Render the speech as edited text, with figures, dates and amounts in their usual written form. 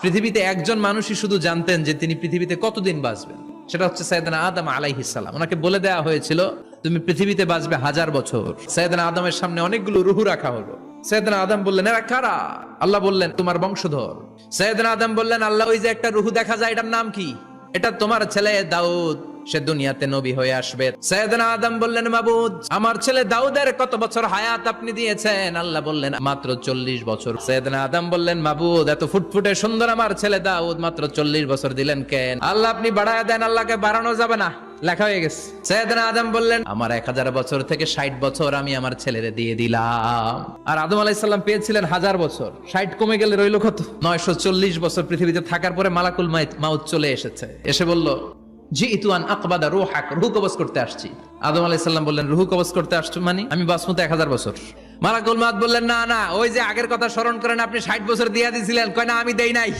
পৃথিবীতে একজন মানুষই শুধু জানতেন যে তিনি পৃথিবীতে কতদিন বাঁচবেন, সেটা হচ্ছে সাইয়েদনা আদম আলাইহিস সালাম। ওনাকে বলে দেওয়া হয়েছিল তুমি পৃথিবীতে বাঁচবে 1000 বছর। সাইয়েদনা আদমের সামনে অনেকগুলো রুহু রাখা হলো। সাইয়েদনা আদম বললেন এরা কারা? আল্লাহ বললেন তোমার বংশধর। সাইয়েদনা আদম বললেন আল্লাহ ওই যে একটা রুহু দেখা যায় এটার নাম কি? এটা তোমার ছেলে দাউদ, সে দুনিয়াতে নবী হয়ে আসবে। সাইয়েদনা আদম বললেন মাবুদ আমার ছেলে দাউদের কত বছর হায়াত আপনি দিয়েছেন? আল্লাহ বললেন মাত্র 40 বছর। সাইয়েদনা আদম বললেন মাবুদ এত ফুটফুটে সুন্দর আমার ছেলে দাউদ মাত্র 40 বছর দিলেন কেন? আল্লাহ আপনি বাড়ায় দেন, আল্লাহকে বাড়ানো যাবে না, লেখা হয়ে গেছে। সাইয়েদনা আদম বললেন আমার 1000 বছর থেকে 60 বছর আমি আমার ছেলেরে দিয়ে দিলাম। আর আদম আলাইহিস সালাম পেয়েছিলেন 1000 বছর, 60 কমে গেলে রইল কত? 940 বছর পৃথিবীতে থাকার পরে মালাকুল মাউত চলে এসেছে, এসে বলল জিইতু আন আকবাদা রূহাক, রূহ কবজ করতে আসছি। আদম আলাইহিস সালাম বললেন রূহ কবজ করতে আসছো মানে? আমি বাঁচবো তো 1000 বছর। মালাকুল মাউত বললেন না না, ওই যে আগের কথা স্মরণ করেন আপনি 60 বছর দিয়ে দিয়েছিলেন। কয় না আমি দেই নাই।